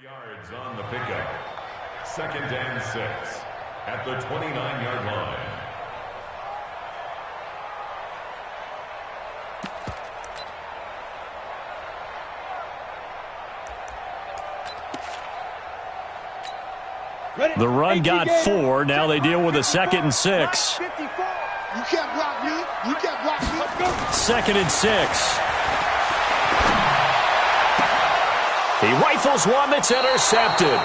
Yards on the pickup. 2nd and 6 at the 29-yard line. The run got 4. Now they deal with a 2nd and 6. You can't block me. You can't block me. 2nd and 6. He rifles one that's intercepted.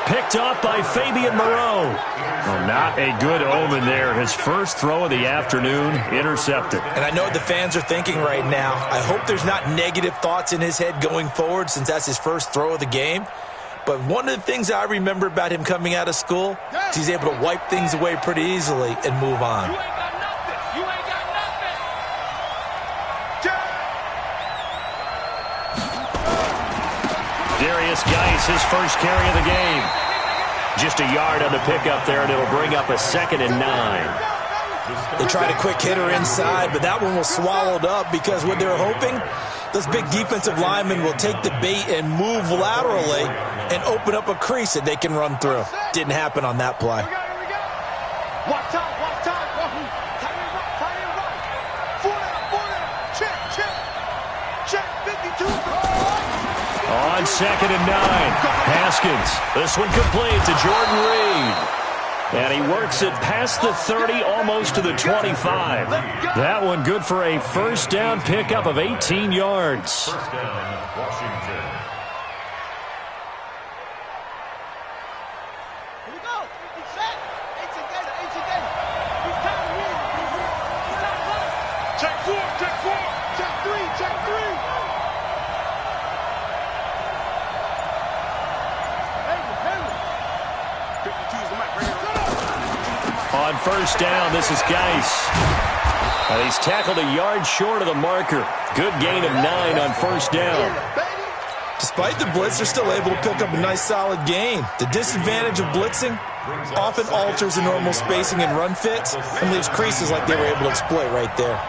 Picked off by Fabian Moreau. Well, not a good omen there. His first throw of the afternoon intercepted. And I know what the fans are thinking right now. I hope there's not negative thoughts in his head going forward since that's his first throw of the game. But one of the things I remember about him coming out of school is he's able to wipe things away pretty easily and move on. You ain't got nothing. You ain't got nothing. Darius Geis, his first carry of the game. Just a yard on the pickup there, and it'll bring up a 2nd and 9. They tried a quick hitter inside, but that one was swallowed up because what they're hoping, those big defensive linemen will take the bait and move laterally and open up a crease that they can run through. Didn't happen on that play. Watch out, watch out. Tight end right. 4 down. Check. 52. On 2nd and 9, Haskins. This one complete to Jordan Reed. And he works it past the 30, almost to the 25. That one good for a first down pickup of 18 yards. First down, Washington. Here we go. It's set. It's together. He's telling me. Check 4. Check 3. On first down, this is Geis. He's tackled a yard short of the marker. Good gain of 9 on first down. Despite the blitz, they're still able to pick up a nice solid gain. The disadvantage of blitzing often alters the normal spacing and run fits and leaves creases like they were able to exploit right there.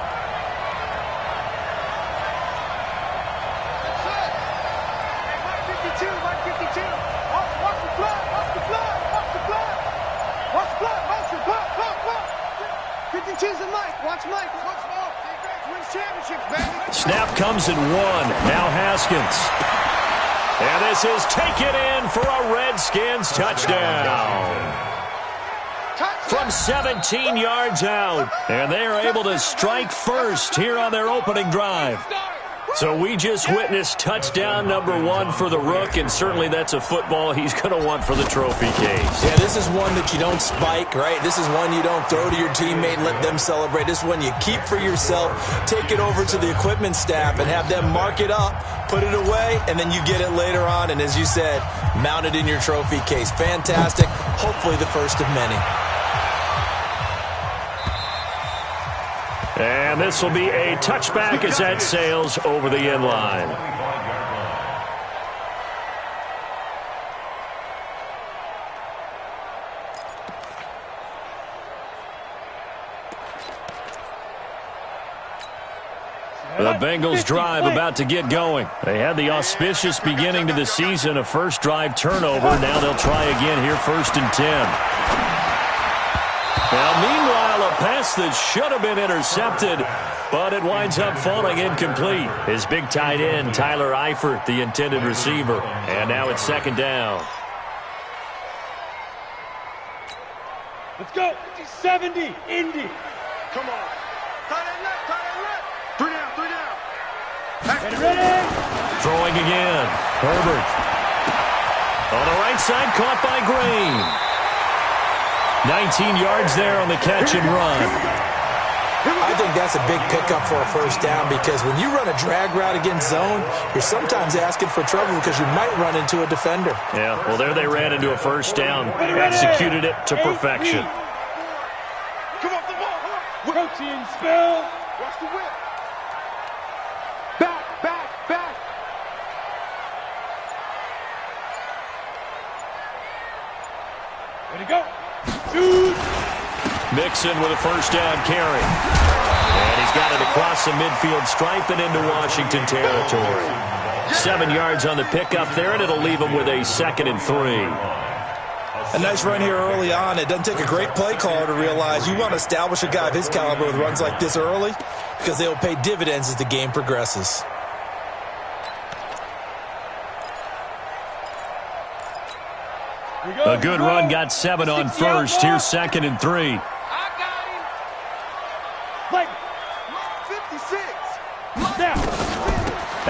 Snap comes in 1. Now Haskins. And this is taken in for a Redskins touchdown. From 17 yards out. And they are able to strike first here on their opening drive. So we just witnessed touchdown number 1 for the Rook, and certainly that's a football he's going to want for the trophy case. Yeah, this is one that you don't spike, right? This is one you don't throw to your teammate and let them celebrate. This is one you keep for yourself, take it over to the equipment staff and have them mark it up, put it away, and then you get it later on. And as you said, mount it in your trophy case. Fantastic. Hopefully the first of many. And this will be a touchback as that sails over the end line. The Bengals drive about to get going. They had the auspicious beginning to the season, a first drive turnover. Now they'll try again here, 1st and 10. Now, meanwhile, a pass that should have been intercepted, but it winds up falling incomplete. His big tight end, Tyler Eifert, the intended receiver. And now it's 2nd down. Let's go. 70, Indy. Come on. Tight end left. 3 down. Ready? Throwing again. Herbert. On the right side, caught by Green. 19 yards there on the catch and run. I think that's a big pickup for a first down because when you run a drag route against zone, you're sometimes asking for trouble because you might run into a defender. Yeah, well, there they ran into a first down. Executed it to perfection. Come off the ball. Protein spill. Watch the whip. Back. Ready to go. Shoot. Mixon with a first down carry. And he's got it across the midfield stripe and into Washington territory. 7 yards on the pickup there, and it'll leave them with a 2nd and 3. A nice run here early on. It doesn't take a great play caller to realize you want to establish a guy of his caliber with runs like this early because they will pay dividends as the game progresses. A good run got 7 on first. Here's 2nd and 3. I got him. Like 56. Now.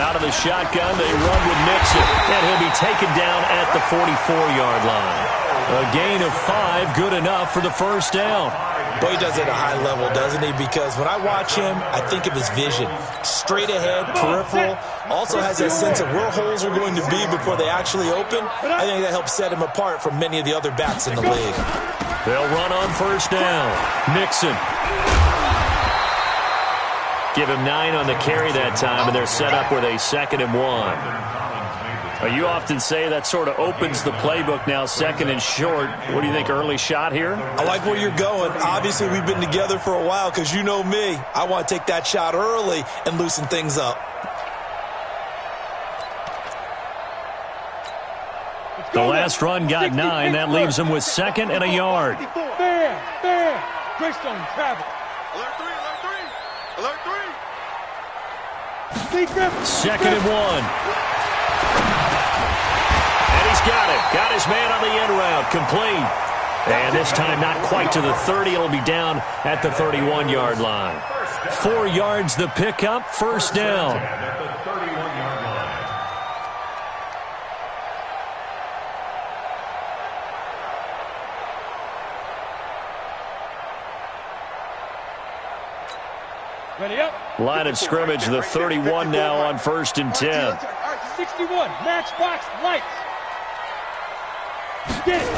Out of the shotgun, they run with Mixon, and he'll be taken down at the 44-yard line. A gain of 5, good enough for the first down. Boy, he does it at a high level, doesn't he? Because when I watch him, I think of his vision. Straight ahead, peripheral, also has that sense of where holes are going to be before they actually open. I think that helps set him apart from many of the other backs in the league. They'll run on first down. Mixon. Give him 9 on the carry that time, and they're set up with a 2nd and 1. You often say that sort of opens the playbook now, 2nd and short. What do you think, early shot here? I like where you're going. Obviously, we've been together for a while because you know me. I want to take that shot early and loosen things up. The last run got 9. That leaves him with 2nd and a yard. Fair. Greystone travel. Alert 3, alert 3. Alert 3. 2nd and 1. And he's got it. Got his man on the end route. Complete. And this time not quite to the 30. It'll be down at the 31-yard line. 4 yards the pickup. First down. At the 31-yard line. Ready up. Line of scrimmage, the 31 now on 1st and 10. 61. Matchbox lights. Get it.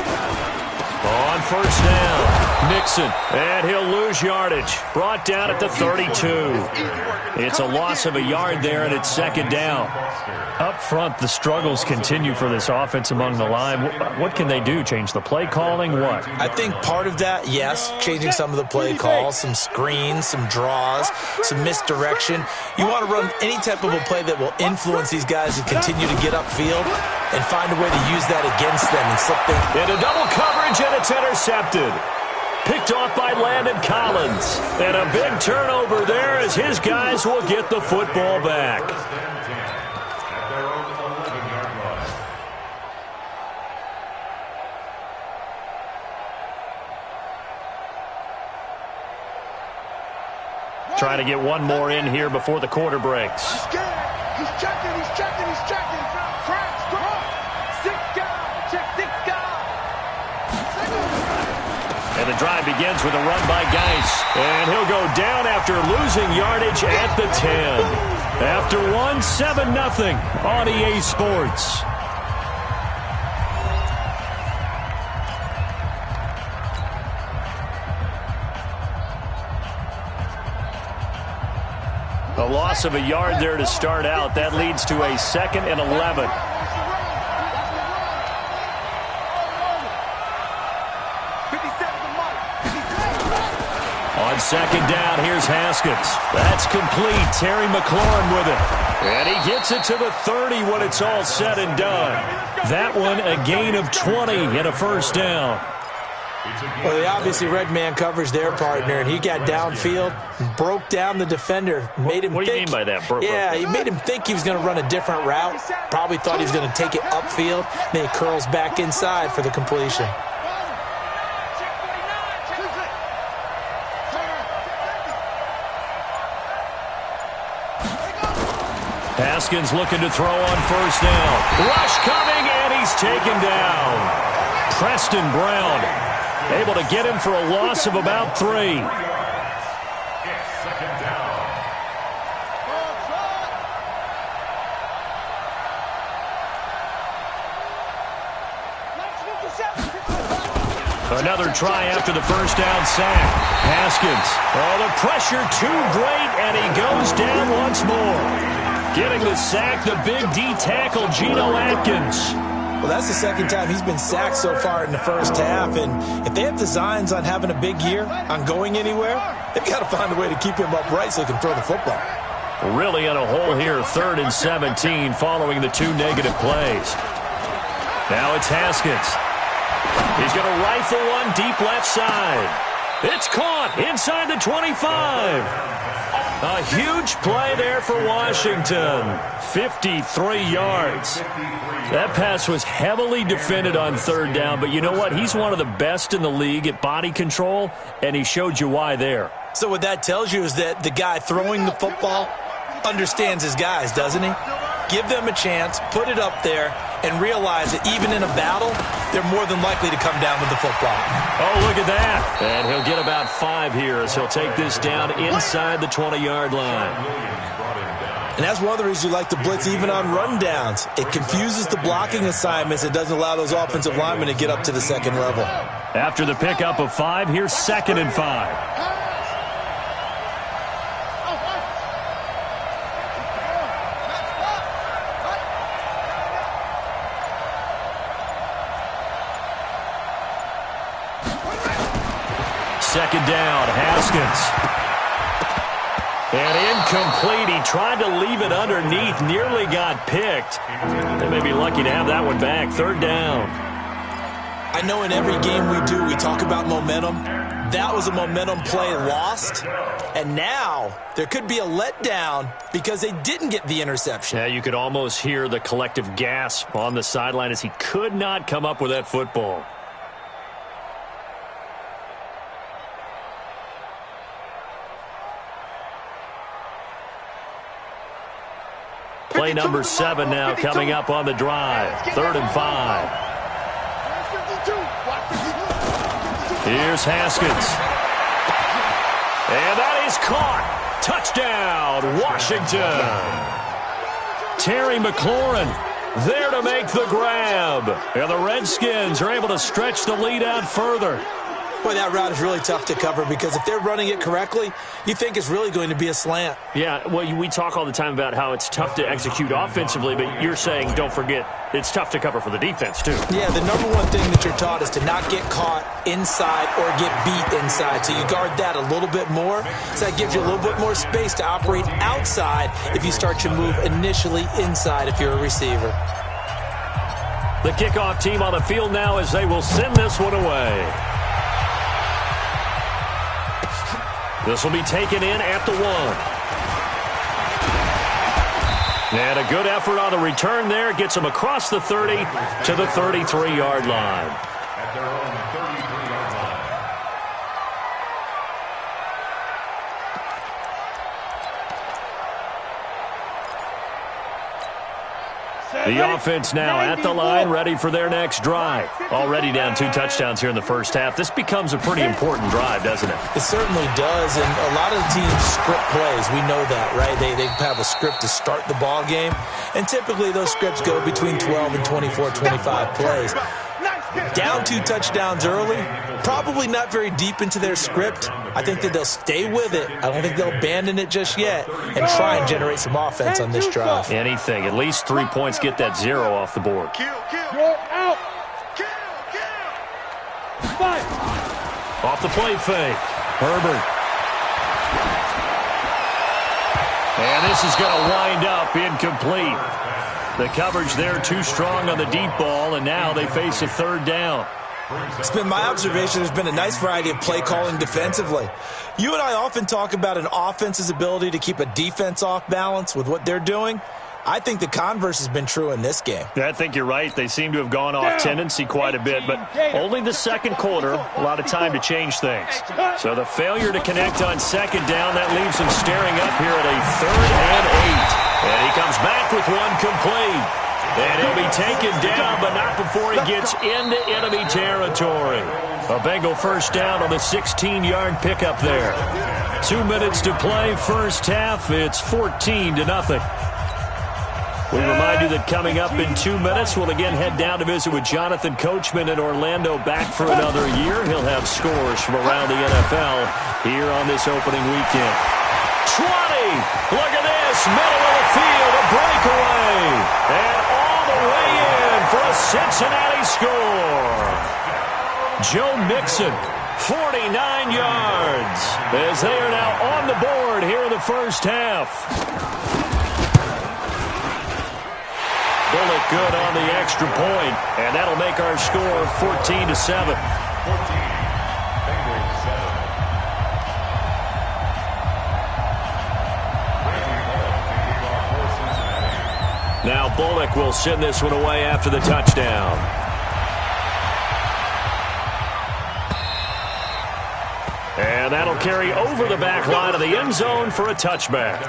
On first down, Mixon, and he'll lose yardage. Brought down at the 32. It's a loss of a yard there, and it's 2nd down. Up front, the struggles continue for this offense among the line. What can they do? Change the play calling? What? I think part of that, yes, changing some of the play calls, some screens, some draws, some misdirection. You want to run any type of a play that will influence these guys to continue to get upfield and find a way to use that against them and slip things. Into double coverage, and it's intercepted. Picked off by Landon Collins. And a big turnover there as his guys will get the football back. Trying to get one more in here before the quarter breaks. He's checking. Cracks, come on. 6 guys. Check 6 guys. And the drive begins with a run by Geis. And he'll go down after losing yardage at the 10. After one, 7-0 on EA Sports. A loss of a yard there to start out. That leads to a 2nd and 11. On 2nd down, here's Haskins. That's complete. Terry McLaurin with it. And he gets it to the 30 when it's all said and done. That one, a gain of 20 and a first down. Well, they obviously red man coverage their partner, and he got downfield, broke down the defender, made him What do you think. mean by that? He made him think he was going to run a different route. Probably thought he was going to take it upfield. Then he curls back inside for the completion. Haskins looking to throw on first down. Rush coming, and he's taken down. Preston Brown able to get him for a loss of about 3. It's 2nd down. Another try after the first down sack. Haskins. Oh, the pressure too great, and he goes down once more. Getting the sack, the big D tackle, Geno Atkins. Well, that's the 2nd time he's been sacked so far in the first half, and if they have designs on having a big year, on going anywhere, they've got to find a way to keep him upright so he can throw the football. Really in a hole here, 3rd and 17 following the 2 negative plays. Now it's Haskins. He's going to rifle one deep left side. It's caught inside the 25. A huge play there for Washington. 53 yards. That pass was heavily defended on 3rd down, but you know what? He's one of the best in the league at body control, and he showed you why there. So what that tells you is that the guy throwing the football understands his guys, doesn't he? Give them a chance, put it up there, and realize that even in a battle, they're more than likely to come down with the football. Oh, look at that. And he'll get about 5 here as he'll take this down inside the 20-yard line. And that's one of the reasons you like to blitz even on rundowns. It confuses the blocking assignments. It doesn't allow those offensive linemen to get up to the second level. After the pickup of 5, here's 2nd and 5. Second down, Haskins. And incomplete. He tried to leave it underneath, nearly got picked. They may be lucky to have that one back. 3rd down. I know in every game we do, we talk about momentum. That was a momentum play lost. And now there could be a letdown because they didn't get the interception. Yeah, you could almost hear the collective gasp on the sideline as he could not come up with that football. Play number 7 now coming up on the drive. 3rd and 5. Here's Haskins. And that is caught. Touchdown, Washington. Terry McLaurin there to make the grab. And the Redskins are able to stretch the lead out further. Boy, that route is really tough to cover because if they're running it correctly, you think it's really going to be a slant. Yeah, well, we talk all the time about how it's tough to execute offensively, but you're saying, don't forget, it's tough to cover for the defense, too. Yeah, the number one thing that you're taught is to not get caught inside or get beat inside. So you guard that a little bit more. So that gives you a little bit more space to operate outside if you start your move initially inside if you're a receiver. The kickoff team on the field now as they will send this one away. This will be taken in at the 1. And a good effort on the return there. Gets him across the 30 to the 33-yard line. At their own 33-yard line. The offense now at the line, ready for their next drive. Already down 2 touchdowns here in the first half. This becomes a pretty important drive, doesn't it? It certainly does, and a lot of the teams script plays. We know that, right? They have a script to start the ball game, and typically those scripts go between 12 and 24, 25 plays. Down 2 touchdowns early, probably not very deep into their script. I think that they'll stay with it. I don't think they'll abandon it just yet and try and generate some offense on this drive. Anything. At least 3 points, get that 0 off the board. You're out. Fight. Off the play fake. Herbert. And this is going to wind up incomplete. The coverage there too strong on the deep ball, and now they face a 3rd down. It's been my observation there's been a nice variety of play calling defensively. You and I often talk about an offense's ability to keep a defense off balance with what they're doing. I think the converse has been true in this game. I think you're right. They seem to have gone off tendency quite a bit, but only the second quarter, a lot of time to change things. So the failure to connect on 2nd down, that leaves him staring up here at a 3rd and 8. And he comes back with one complete. And he'll be taken down, but not before he gets into enemy territory. A Bengal first down on the 16-yard pickup there. 2 minutes to play first half. It's 14-0. We remind you that coming up in 2 minutes, we'll again head down to visit with Jonathan Coachman in Orlando, back for another year. He'll have scores from around the NFL here on this opening weekend. 20! Look at this! Middle of the field, a breakaway! And all the way in for a Cincinnati score! Joe Mixon 49 yards as they are now on the board here in the first half. Bullock good on the extra point, and that'll make our score 14-7. 14. Bengals 7. Now Bullock will send this one away after the touchdown. And that'll carry over the back line of the end zone for a touchback.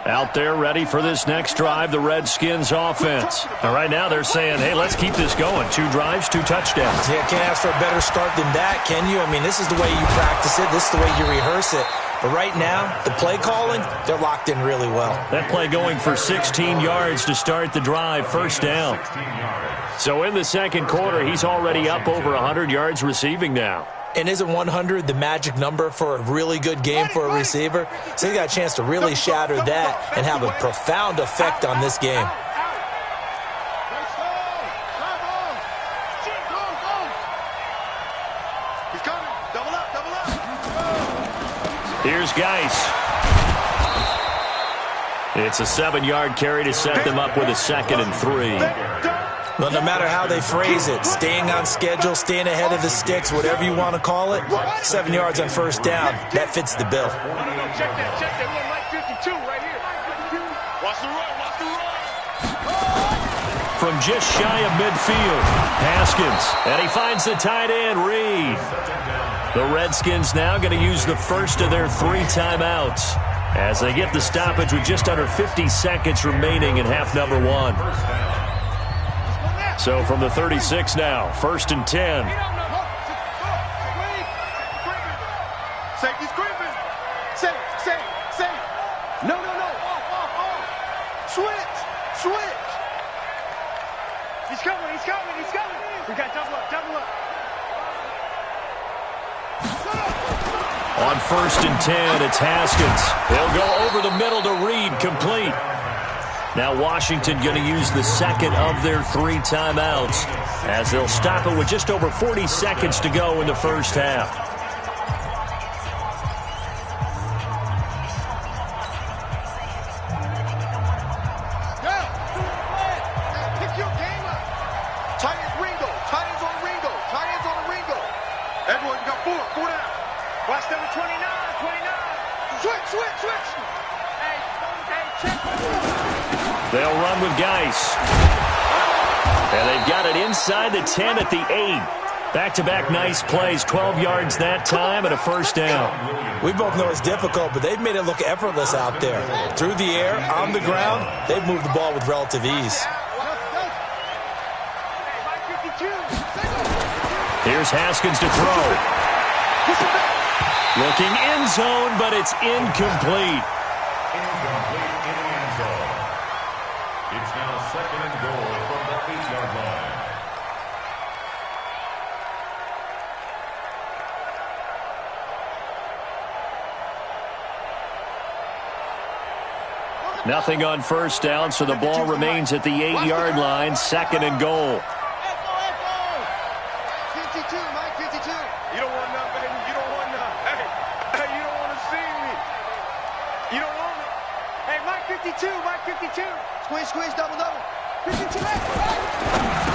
Out there ready for this next drive, the Redskins offense. And right now they're saying, hey, let's keep this going. 2 drives, 2 touchdowns. Yeah, can't ask for a better start than that, can you? I mean, this is the way you practice it. This is the way you rehearse it. But right now, the play calling, they're locked in really well. That play going for 16 yards to start the drive, first down. So in the second quarter, he's already up over 100 yards receiving now. And isn't 100 the magic number for a really good game for a receiver? So he's got a chance to really shatter that and have a profound effect on this game. Here's Geis. It's a 7-yard carry to set them up with a 2nd and 3. But no matter how they phrase it, staying on schedule, staying ahead of the sticks, whatever you want to call it, 7 yards on first down, that fits the bill. Check that. We want Mike 52 right here. Watch the run. From just shy of midfield, Haskins. And he finds the tight end, Reed. The Redskins now going to use the first of their 3 timeouts as they get the stoppage with just under 50 seconds remaining in half number 1. So from the 36 now, 1st and 10. Safety screaming. Safe. No. Switch. He's coming. We got double up. On 1st and 10, it's Haskins. They'll go over the middle to Reed, complete. Now Washington going to use the 2nd of their 3 timeouts as they'll stop it with just over 40 seconds to go in the first half. Pick your game up. Tight ends on Ringo. Edwards, you got 4 down. Watch number 29. Switch. Hey, check. They'll run with Geis. And they've got it inside the 10 at the 8. Back-to-back nice plays, 12 yards that time and a first down. We both know it's difficult, but they've made it look effortless out there. Through the air, on the ground, they've moved the ball with relative ease. Here's Haskins to throw. Looking end zone, but it's incomplete. Incomplete in the end zone. It's now 2nd and goal from the 8-yard line. Nothing on first down, so the ball remains at the 8-yard line, 2nd and goal. 52, Mike 52. You don't want none, baby. You don't want none. Hey, you don't want to see me. You don't want it. Hey, Mike 52. Squeeze, double. 52.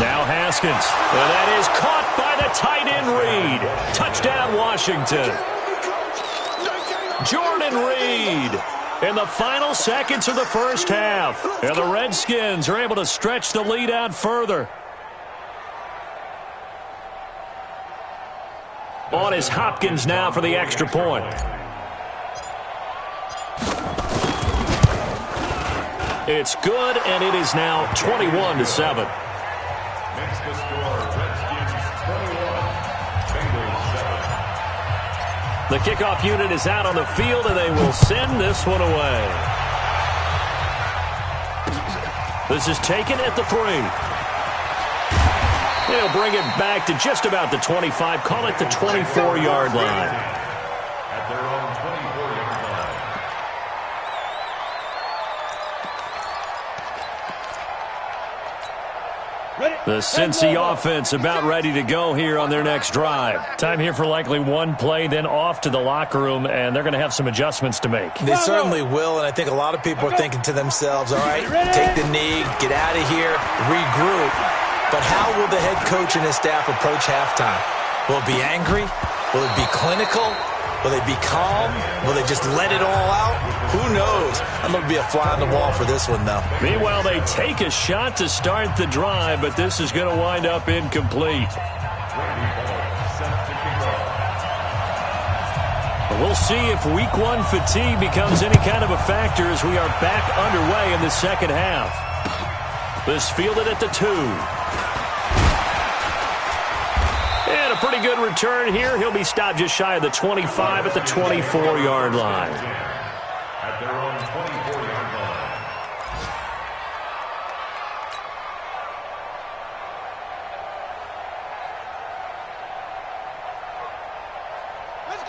Now Haskins. And that is caught by the tight end Reed. Touchdown, Washington. Jordan Reed in the final seconds of the first half. And the Redskins are able to stretch the lead out further. On is Hopkins now for the extra point. It's good, and it is now 21-7. Makes the score, Redskins 21, Bengals 7. The kickoff unit is out on the field, and they will send this one away. This is taken at the 3. They'll bring it back to just about the 25, call it the 24-yard line. At their own The Cincy offense about ready to go here on their next drive. Time here for likely one play, then off to the locker room, and they're going to have some adjustments to make. They certainly will, and I think a lot of people are thinking to themselves, all right, take the knee, get out of here, regroup. But how will the head coach and his staff approach halftime? Will it be angry? Will it be clinical? Will they be calm? Will they just let it all out? Who knows? I'm going to be a fly on the wall for this one, though. Meanwhile, they take a shot to start the drive, but this is going to wind up incomplete. We'll see if week one fatigue becomes any kind of a factor as we are back underway in the second half. This fielded at the 2. And a pretty good return here. He'll be stopped just shy of the 25 at the 24-yard line. At their own 24-yard line.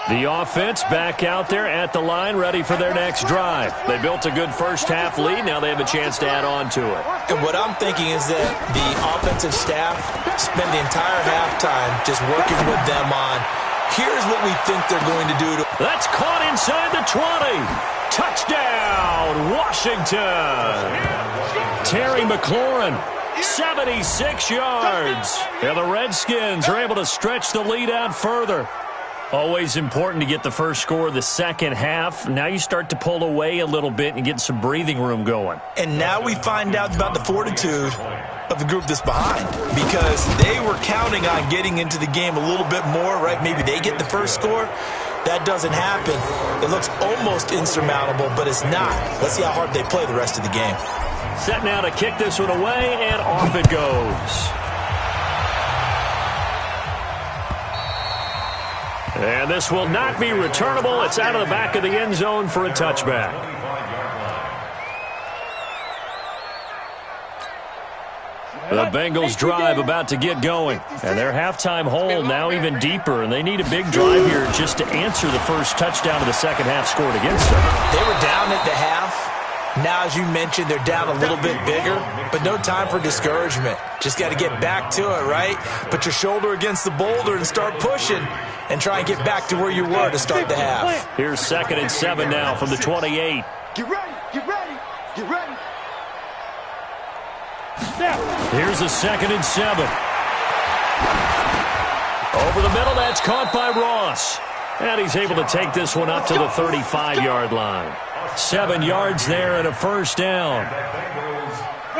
The offense back out there at the line, ready for their next drive. They built a good first-half lead. Now they have a chance to add on to it. And what I'm thinking is that the offensive staff spend the entire halftime just working with them on, here's what we think they're going to do. That's caught inside the 20. Touchdown, Washington. Terry McLaurin, 76 yards. And the Redskins are able to stretch the lead out further. Always important to get the first score of the second half. Now you start to pull away a little bit and get some breathing room going. And now we find out about the fortitude of the group that's behind, because they were counting on getting into the game a little bit more, right? Maybe they get the first score. That doesn't happen. It looks almost insurmountable, but it's not. Let's see how hard they play the rest of the game. Set now to kick this one away, and off it goes. And this will not be returnable. It's out of the back of the end zone for a touchback. The Bengals drive about to get going. And their halftime hole now even deeper. And they need a big drive here just to answer the first touchdown of the second half scored against them. They were down at the half. Now, as you mentioned, they're down a little bit bigger, but no time for discouragement. Just got to get back to it, right? Put your shoulder against the boulder and start pushing and try and get back to where you were to start the half. Here's 2nd and 7 now from the 28. Get ready, get ready, get ready. Here's a 2nd and 7. Over the middle, that's caught by Ross. And he's able to take this one up to the 35-yard line. 7 yards there and a first down.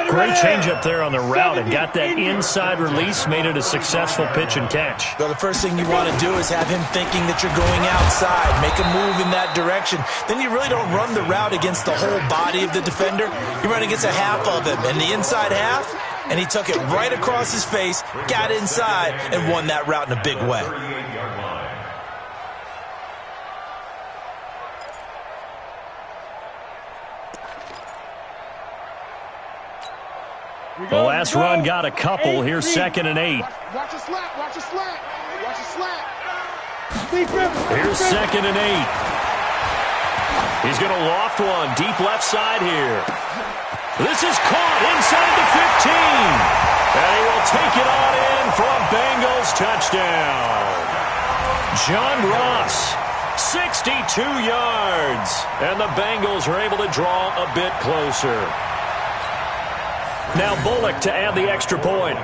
Great change up there on the route and got that inside release, made it a successful pitch and catch. Well, the first thing you want to do is have him thinking that you're going outside, make a move in that direction. Then you really don't run the route against the whole body of the defender. You run against a half of him, and the inside half, and he took it right across his face, got inside, and won that route in a big way. The last run got a couple. Here's 2nd and 8. Watch a slap, watch a slap, watch a slap. Here's 2nd and 8. He's going to loft one deep left side here. This is caught inside the 15. And he will take it on in for a Bengals touchdown. John Ross, 62 yards. And the Bengals are able to draw a bit closer. Now Bullock to add the extra point.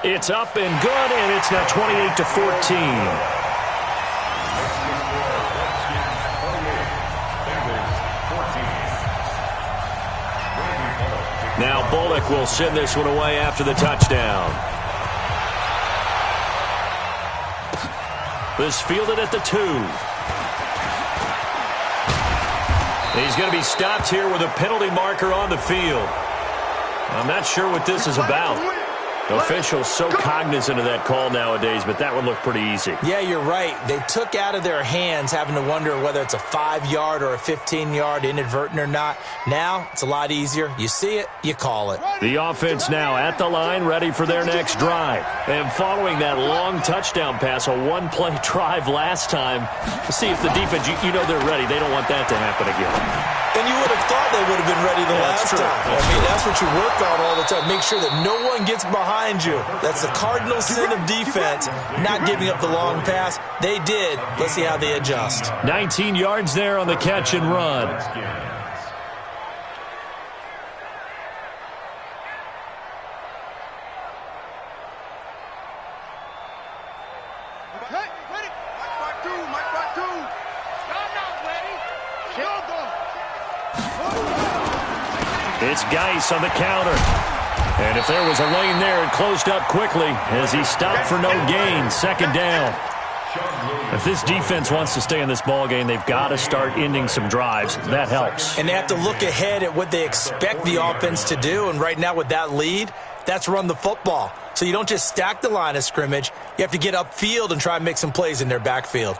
It's up and good, and it's now 28-14. Now Bullock will send this one away after the touchdown. This fielded at the 2. He's going to be stopped here with a penalty marker on the field. I'm not sure what this is about. Officials so cognizant of that call nowadays, but that would look pretty easy. Yeah, you're right. They took out of their hands having to wonder whether it's a 5-yard or a 15-yard, inadvertent or not. Now, it's a lot easier. You see it, you call it. The offense now at the line, ready for their next drive. And following that long touchdown pass, a one-play drive last time, see if the defense, you know they're ready. They don't want that to happen again. And you would have thought they would have been ready the last time. I mean, that's what you work on all the time. Make sure that no one gets behind you. That's the cardinal sin of defense, not giving up the long pass. They did. Let's see how they adjust. 19 yards there on the catch and run. Okay, ready? Mike by two. Y'all not ready. Y'all go. It's Geis on the counter. And if there was a lane there, it closed up quickly as he stopped for no gain. Second down. If this defense wants to stay in this ballgame, they've got to start ending some drives. That helps. And they have to look ahead at what they expect the offense to do. And right now with that lead, that's run the football. So you don't just stack the line of scrimmage. You have to get upfield and try and make some plays in their backfield.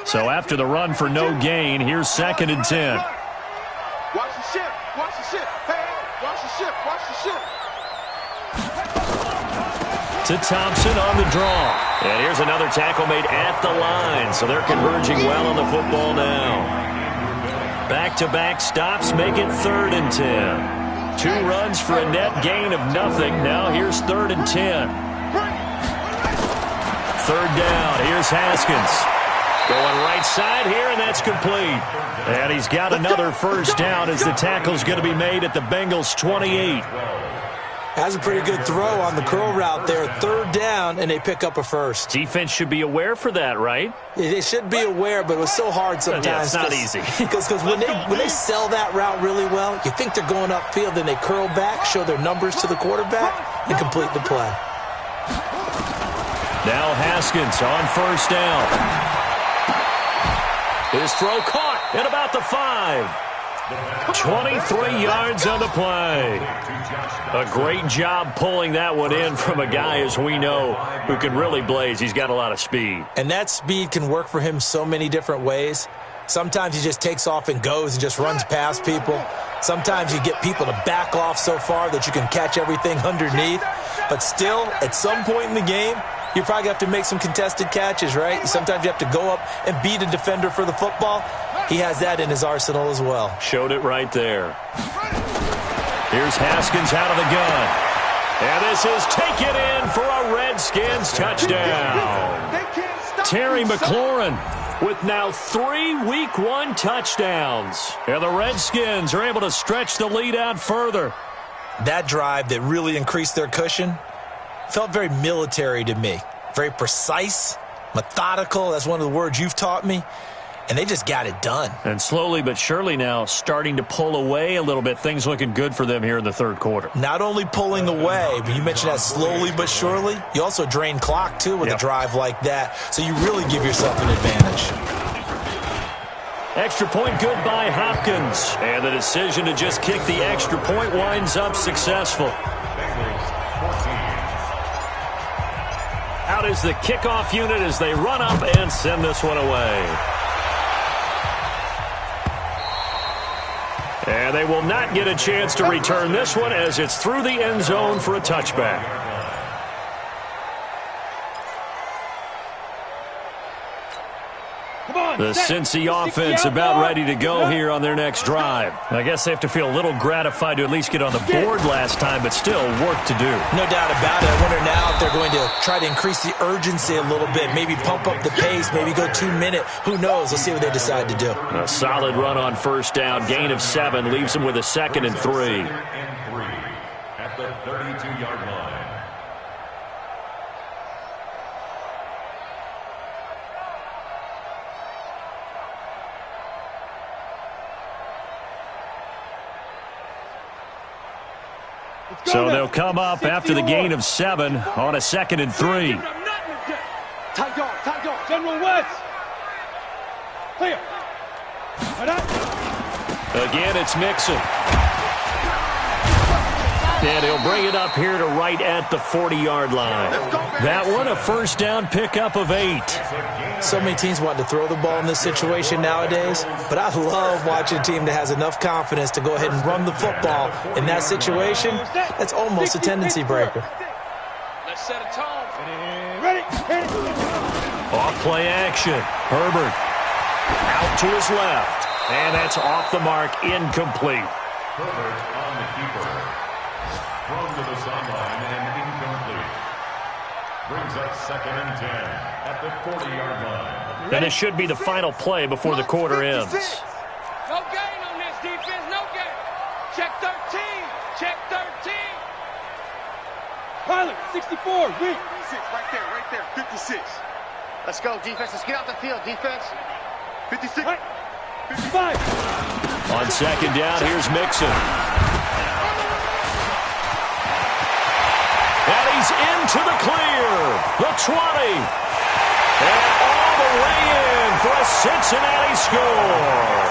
So after the run for no gain, here's 2nd and 10. Watch the ship. Watch the ship. Hey, watch the ship. Watch the ship. To Thompson on the draw. And here's another tackle made at the line. So they're converging well on the football now. Back-to-back stops make it 3rd and 10. 2 runs for a net gain of nothing. Now here's 3rd and 10. 3rd down. Here's Haskins. Going right side here, and that's complete. And he's got another first down as the tackle's going to be made at the Bengals' 28. Has a pretty good throw on the curl route there. 3rd down, and they pick up a first. Defense should be aware for that, right? They should be aware, but it was so hard sometimes. Yeah, it's not easy. Because when they sell that route really well, you think they're going upfield, then they curl back, show their numbers to the quarterback, and complete the play. Now Haskins on first down. His throw caught at about the 5. 23 yards on the play. A great job pulling that one in from a guy, as we know, who can really blaze. He's got a lot of speed. And that speed can work for him so many different ways. Sometimes he just takes off and goes and just runs past people. Sometimes you get people to back off so far that you can catch everything underneath. But still, at some point in the game, you probably have to make some contested catches, right? Sometimes you have to go up and beat a defender for the football. He has that in his arsenal as well. Showed it right there. Here's Haskins out of the gun. And this is taken in for a Redskins touchdown. Terry McLaurin with now 3 Week 1 touchdowns. And the Redskins are able to stretch the lead out further. That drive that really increased their cushion felt very military to me. Very precise, methodical. That's one of the words you've taught me. And they just got it done. And slowly but surely now starting to pull away a little bit. Things looking good for them here in the 3rd quarter. Not only pulling away, but you mentioned that slowly but surely. You also drain clock, too, with a drive like that. So you really give yourself an advantage. Extra point good by Hopkins. And the decision to just kick the extra point winds up successful. Out is the kickoff unit as they run up and send this one away. And they will not get a chance to return this one as it's through the end zone for a touchback. The Cincy offense about ready to go here on their next drive. I guess they have to feel a little gratified to at least get on the board last time, but still work to do. No doubt about it. I wonder now if they're going to try to increase the urgency a little bit, maybe pump up the pace, maybe go 2-minute. Who knows? Let's see what they decide to do. A solid run on first down. Gain of 7 leaves them with a 2nd and 3. At the 32-yard line. So they'll come up after the gain of 7 on a 2nd and 3. Tight guard. General West. Clear. Again, it's Mixon. And he'll bring it up here to right at the 40-yard line. That one, a first down pickup of 8. So many teams want to throw the ball in this situation nowadays, but I love watching a team that has enough confidence to go ahead and run the football in that situation. That's almost a tendency breaker. Let's set a tone. Ready? Off play action. Herbert out to his left. And that's off the mark, incomplete. Herbert on the keeper. Thrown to the sideline and incomplete. Brings up 2nd and 10 at the 40-yard line. And this should be the final play before the quarter ends. No gain on this defense, no gain. Check 13, check 13. Pilot, 64, win. Right there, 56. Let's go, defense. Let's get out the field, defense. 56. 55. On 2nd down, here's Mixon. And he's into the clear. The 20. And all the way in for a Cincinnati score.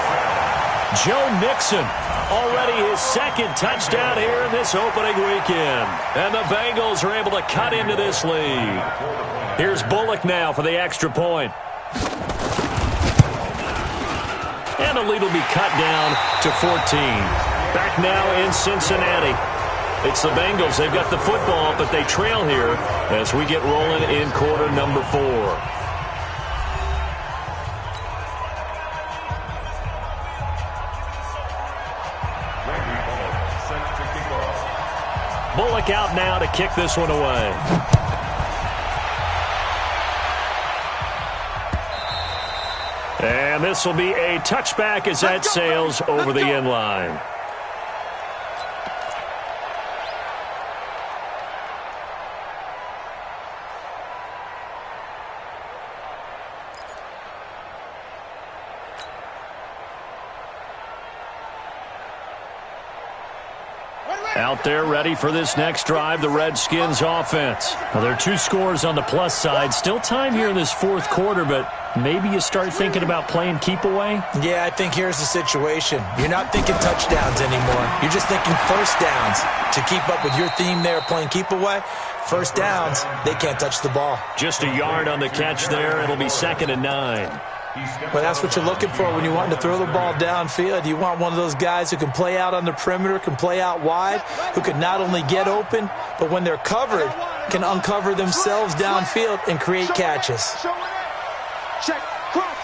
Joe Mixon, already his 2nd touchdown here in this opening weekend. And the Bengals are able to cut into this lead. Here's Bullock now for the extra point. And the lead will be cut down to 14. Back now in Cincinnati. It's the Bengals. They've got the football, but they trail here as we get rolling in quarter number 4. Bullock out now to kick this one away. And this will be a touchback as that sails over the end line. Out there ready for this next drive, the Redskins offense. Well, there are 2 scores on the plus side. Still time here in this 4th quarter, but maybe you start thinking about playing keep away? Yeah, I think here's the situation. You're not thinking touchdowns anymore. You're just thinking first downs. To keep up with your theme there, playing keep away, first downs, they can't touch the ball. Just a yard on the catch there. It'll be 2nd and 9. Well, that's what you're looking for when you want to throw the ball downfield. You want one of those guys who can play out on the perimeter, can play out wide, who can not only get open, but when they're covered, can uncover themselves downfield and create catches. Check, cross.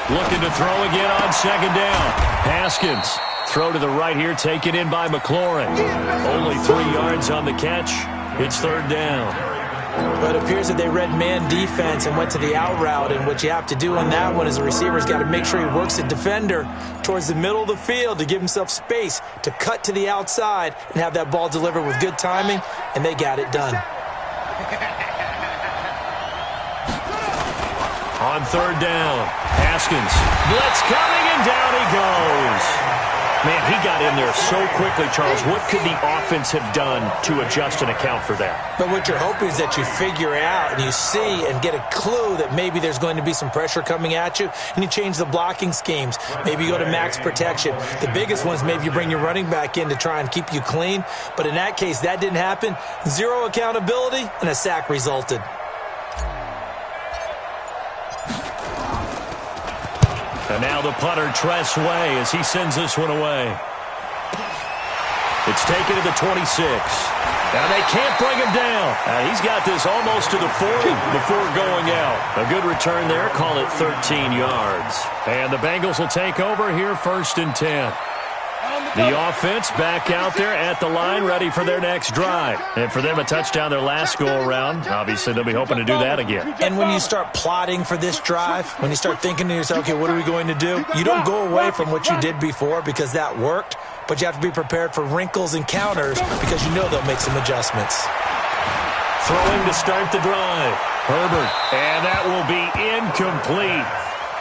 Looking to throw again on 2nd down. Haskins. Throw to the right here, taken in by McLaurin. Only 3 yards on the catch. It's 3rd down. But it appears that they read man defense and went to the out route, and what you have to do on that one is the receiver's got to make sure he works the defender towards the middle of the field to give himself space to cut to the outside and have that ball delivered with good timing, and they got it done. On 3rd down, Haskins. Blitz coming, and down he goes. Man, he got in there so quickly, Charles. What could the offense have done to adjust and account for that? But what you're hoping is that you figure out and you see and get a clue that maybe there's going to be some pressure coming at you, and you change the blocking schemes. Maybe you go to max protection. The biggest one is maybe you bring your running back in to try and keep you clean. But in that case, that didn't happen. 0 accountability, and a sack resulted. And now the punter, Tress Way, as he sends this one away. It's taken to the 26. And they can't bring him down. He's got this almost to the 40 before going out. A good return there. Call it 13 yards. And the Bengals will take over here, 1st and 10. The offense back out there at the line, ready for their next drive. And for them, a touchdown their last go-around. Obviously, they'll be hoping to do that again. And when you start plotting for this drive, when you start thinking to yourself, okay, what are we going to do? You don't go away from what you did before because that worked, but you have to be prepared for wrinkles and counters because you know they'll make some adjustments. Throwing to start the drive. Herbert. And that will be incomplete.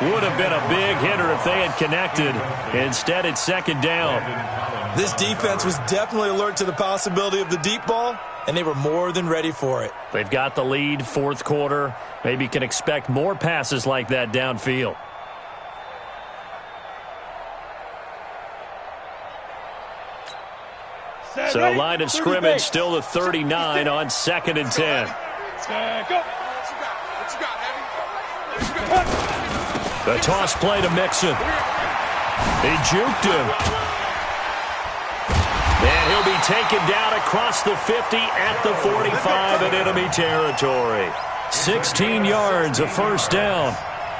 Would have been a big hitter if they had connected. Instead, it's 2nd down. This defense was definitely alert to the possibility of the deep ball, and they were more than ready for it. They've got the lead, 4th quarter. Maybe can expect more passes like that downfield. So line of scrimmage still the 39 on 2nd and 10. Go. The toss play to Mixon. He juked him. And he'll be taken down across the 50 at the 45 in enemy territory. 16 yards, a first down.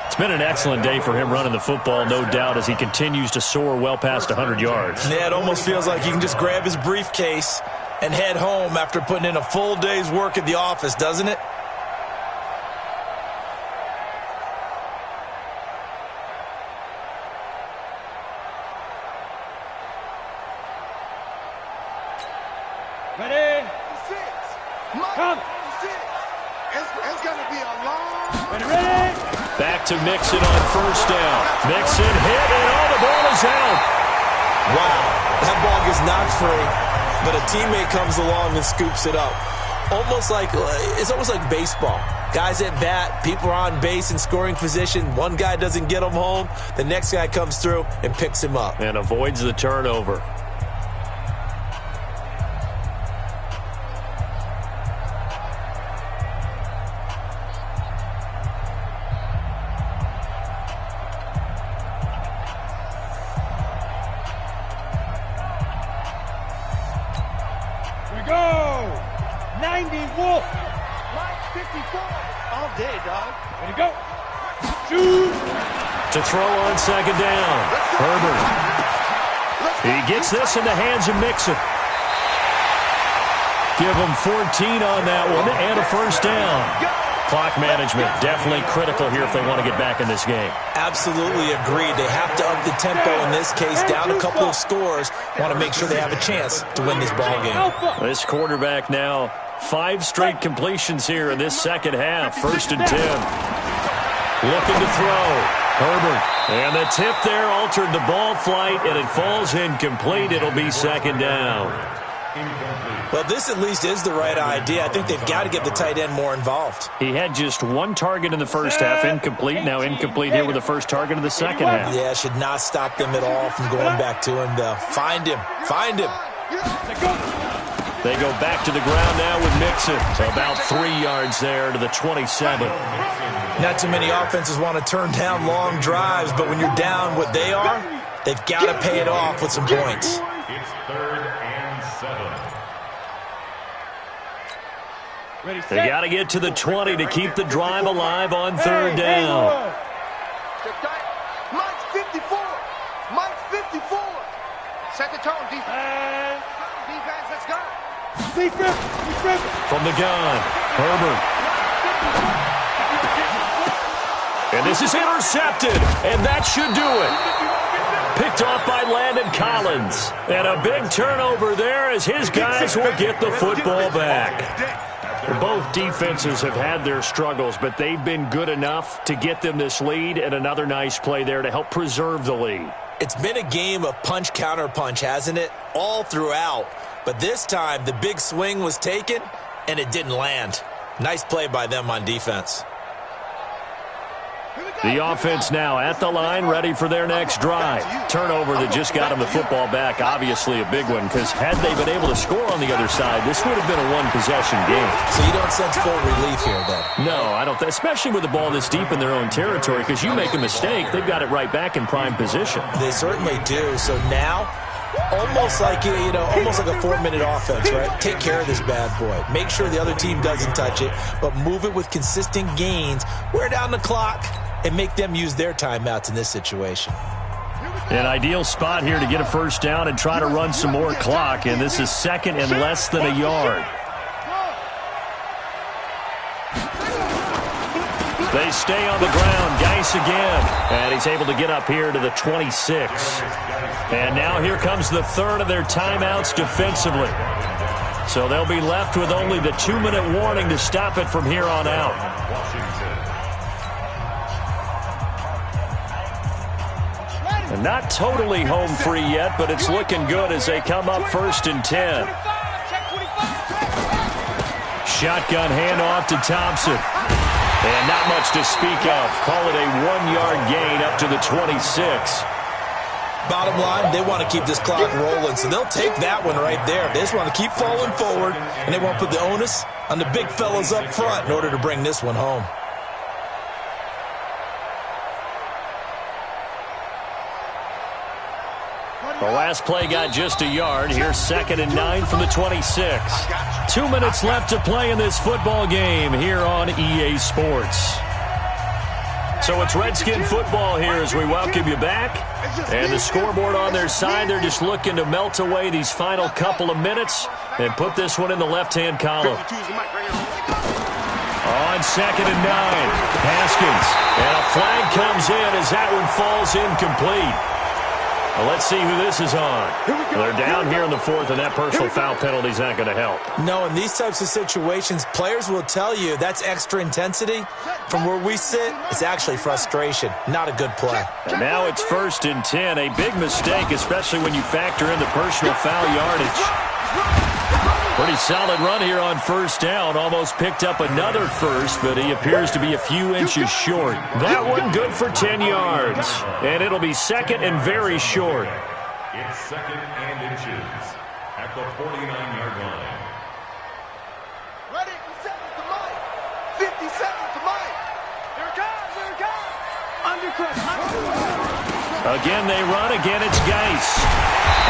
It's been an excellent day for him running the football, no doubt, as he continues to soar well past 100 yards. Yeah, it almost feels like he can just grab his briefcase and head home after putting in a full day's work at the office, doesn't it? Ready? Come. It's going to be a long... Ready? Back to Mixon on first down. Mixon hit, and the ball is out. Wow, that ball gets knocked free, but a teammate comes along and scoops it up. It's almost like baseball. Guys at bat, people are on base in scoring position. One guy doesn't get him home. The next guy comes through and picks him up. And avoids the turnover. Go! 90 Wolf! Mike 54 all day, dog. Ready, go! Shoot! To throw on second down. Herbert. He gets this in the hands of Mixon. Give him 14 on that one and a first down. Clock management definitely critical here if they want to get back in this game. Absolutely agreed. They have to up the tempo in this case, down a couple of scores. Want to make sure they have a chance to win this ball game. This quarterback now 5 straight completions here in this second half. 1st and 10. Looking to throw. Herbert. And the tip there altered the ball flight, and it falls incomplete. It'll be 2nd down. Well, this at least is the right idea. I think they've got to get the tight end more involved. He had just 1 target in the first half, incomplete. Now incomplete here with the first target of the second half. Yeah, should not stop them at all from going back to him, though. Find him. Find him. They go back to the ground now with Mixon. About 3 yards there to the 27. Not too many offenses want to turn down long drives, but when you're down what they are, they've got to pay it off with some points. It's 3rd and 7. Ready, They got to get to the 20 to keep the drive alive on 3rd down. Mike 54. Mike 54. Set the tone, defense. Defense, let's go. From the gun, Herbert. And this is intercepted, and that should do it. Picked off by Landon Collins. And a big turnover there as his guys will get the football back. Both defenses have had their struggles, but they've been good enough to get them this lead, and another nice play there to help preserve the lead. It's been a game of punch-counter-punch, hasn't it? All throughout. But this time, the big swing was taken, and it didn't land. Nice play by them on defense. The offense now at the line, ready for their next drive. Turnover that just got them the football back, obviously a big one, because had they been able to score on the other side, this would have been a one-possession game. So you don't sense full relief here, then? No, I don't, especially with the ball this deep in their own territory, because you make a mistake, they've got it right back in prime position. They certainly do. So now, almost like a 4-minute offense, right? Take care of this bad boy. Make sure the other team doesn't touch it, but move it with consistent gains. Wear down the clock and make them use their timeouts in this situation. An ideal spot here to get a first down and try to run some more clock, and this is 2nd and less than a yard. They stay on the ground. Geis again, and he's able to get up here to the 26. And now here comes the 3rd of their timeouts defensively. So they'll be left with only the 2-minute warning to stop it from here on out. And not totally home free yet, but it's looking good as they come up 1st and 10. Shotgun handoff to Thompson. And not much to speak of. Call it a 1-yard gain up to the 26. Bottom line, they want to keep this clock rolling, so they'll take that one right there. They just want to keep falling forward, and they want to put the onus on the big fellas up front in order to bring this one home. The last play got just a yard. Here's 2nd and 9 from the 26. 2 minutes left to play in this football game here on EA Sports. So it's Redskin football here as we welcome you back. And the scoreboard on their side, they're just looking to melt away these final couple of minutes and put this one in the left-hand column. On 2nd and 9, Haskins. And a flag comes in as that one falls incomplete. Well, let's see who this is on. They're down here in the 4th, and that personal foul penalty is not going to help. No, in these types of situations, players will tell you that's extra intensity. From where we sit, it's actually frustration, not a good play. And now it's 1st and 10, a big mistake, especially when you factor in the personal foul yardage. Pretty solid run here on 1st down. Almost picked up another first, but he appears to be a few inches short. That one good for 10 yards. And it'll be 2nd and very short. It's 2nd and inches at the 49-yard line. Ready, 7 to Mike. 57 to Mike. Here it comes, here it comes. Undercut. Again, they run. Again, it's Geis.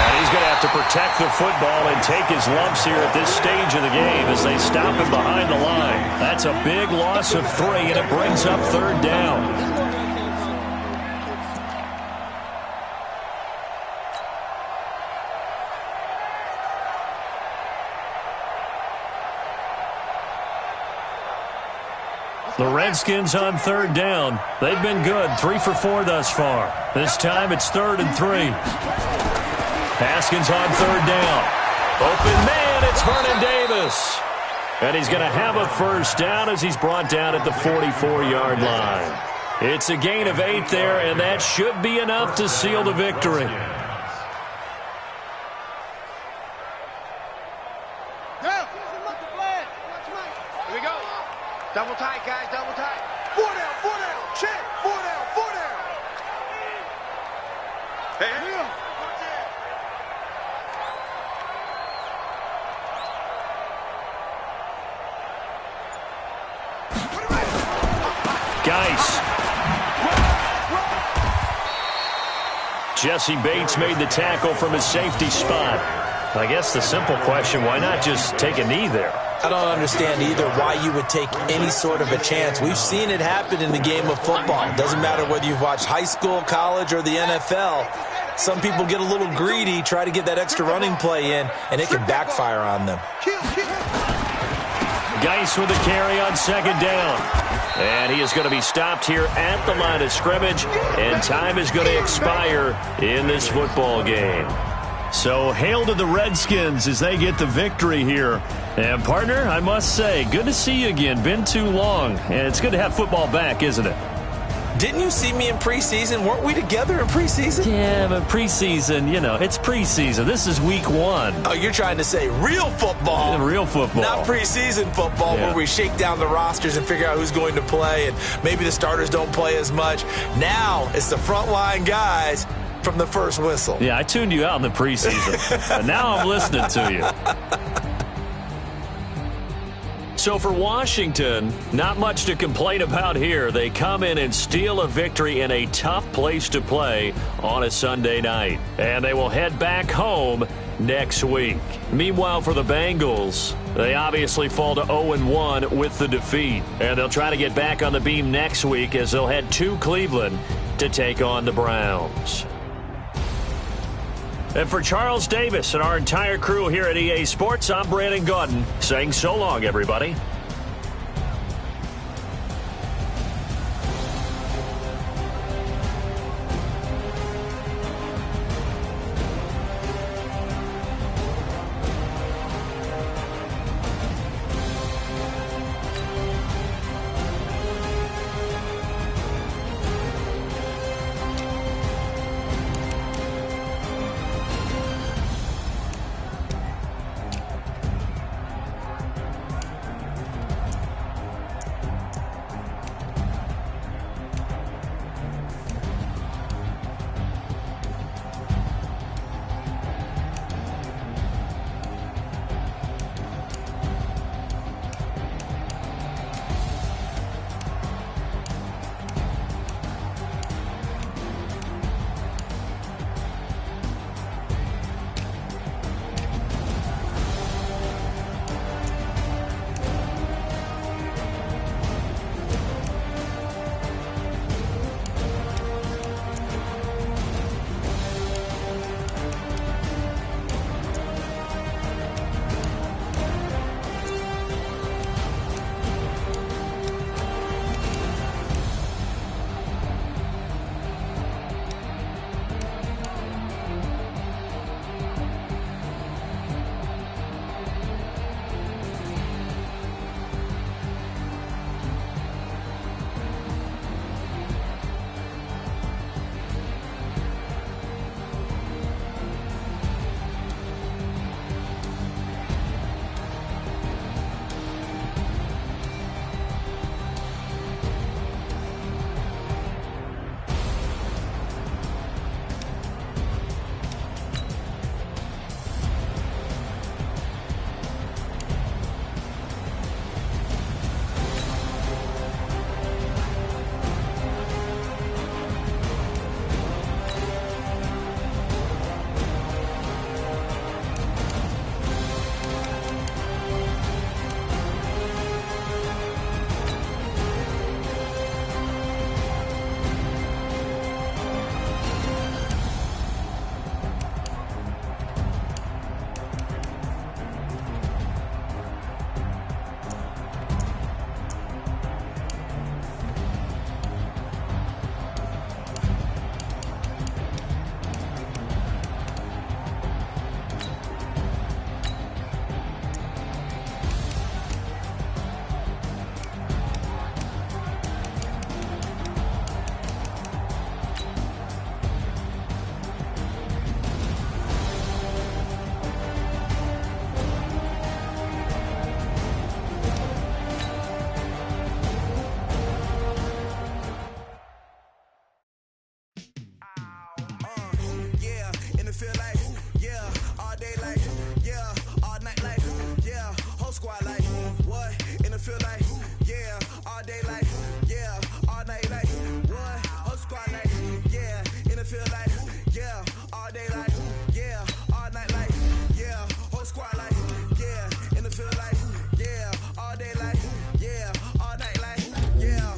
And he's going to have to protect the football and take his lumps here at this stage of the game as they stop him behind the line. That's a big loss of 3, and it brings up 3rd down. The Redskins on 3rd down. They've been good, 3 for 4 thus far. This time it's 3rd and 3. Haskins on 3rd down. Open man, it's Vernon Davis. And he's going to have a 1st down as he's brought down at the 44-yard line. It's a gain of 8 there, and that should be enough to seal the victory. Here we go. Double tight, guys, double tight. 4 down, check. 4 down. Hey, Geis. Jesse Bates made the tackle from his safety spot. I guess the simple question, why not just take a knee there? I don't understand either why you would take any sort of a chance. We've seen it happen in the game of football. It doesn't matter whether you've watched high school, college, or the NFL. Some people get a little greedy, try to get that extra running play in, and it can backfire on them. Geis with a carry on 2nd down. And he is going to be stopped here at the line of scrimmage, and time is going to expire in this football game. So hail to the Redskins as they get the victory here. And, partner, I must say, good to see you again. Been too long. And it's good to have football back, isn't it? Didn't you see me in preseason? Weren't we together in preseason? Yeah, but preseason, it's preseason. This is week 1. Oh, you're trying to say real football. Real football. Not preseason football where we shake down the rosters and figure out who's going to play, and maybe the starters don't play as much. Now it's the frontline guys from the first whistle. Yeah, I tuned you out in the preseason. And now I'm listening to you. So for Washington, not much to complain about here. They come in and steal a victory in a tough place to play on a Sunday night. And they will head back home next week. Meanwhile, for the Bengals, they obviously fall to 0-1 with the defeat. And they'll try to get back on the beam next week as they'll head to Cleveland to take on the Browns. And for Charles Davis and our entire crew here at EA Sports, I'm Brandon Gaudin saying so long, everybody. feel like, yeah, all day like, yeah, all night like, yeah, whole squad like, what? In the feel like, yeah, all day like, yeah, all night like, what? Whole squad like, yeah, in the feel like, yeah, all day like, yeah, all night like, yeah, whole squad like, yeah, in the feel like, yeah, all day like, yeah, all night like, yeah.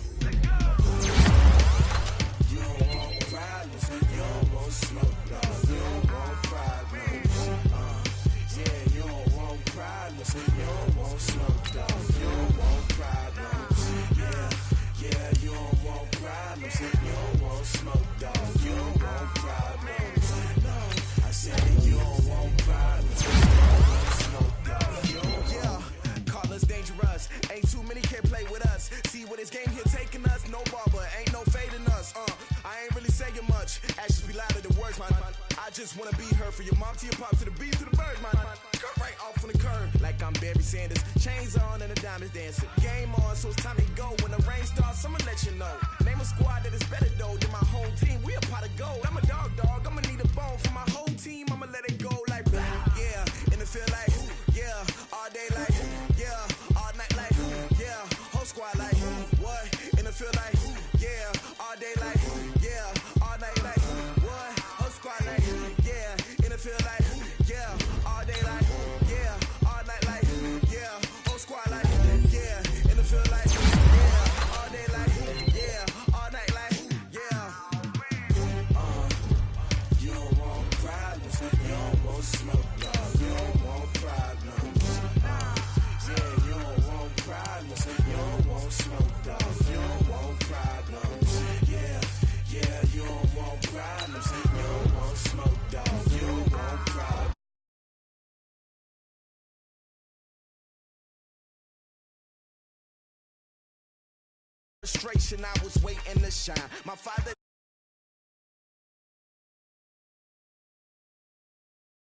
You don't want problems, you don't want smoke, dog. You don't want problems, yeah, you don't want problems, you don't want smoke, dog. You don't want problems, yeah, yeah, you don't want problems, you don't want smoke, dog. You don't want problems, no, I said you don't want problems, you don't want smoke, dog. You don't want, yeah, call us dangerous, ain't too many can play with us. See what this game here taking us, no barber, ain't no fading us, I ain't really saying much, actions be louder than words, man. I just wanna be heard, from your mom to your pop to the bees to the birds, man. Cut right off on the curve, like I'm Barry Sanders. Chains on and the diamonds dancing. Game on, so it's time to go. When the rain starts, I'ma let you know. Name a squad that is better though than my home team. We a pot of gold. I'm a dog, I'ma need a bone for my whole team. I'ma let it go like blah. Yeah, and it feel like, yeah, all day like, yeah, all night like, yeah, whole squad like, what? And it feel like, yeah, all day like, yeah, all night like, what? Whole squad like, yeah, and it feel like, yeah, all day like, yeah, all night like, yeah, whole squad like, yeah, and it feel like, yeah, all day like, yeah, all night like, yeah. You don't want problems, you don't want smoke, dog. You don't want problems, yeah, you don't want problems, you don't want smoke, dog. You don't want problems, yeah, yeah, you don't want problems, you don't want smoke, dog. You don't want problems. Frustration, I was waiting to shine. My father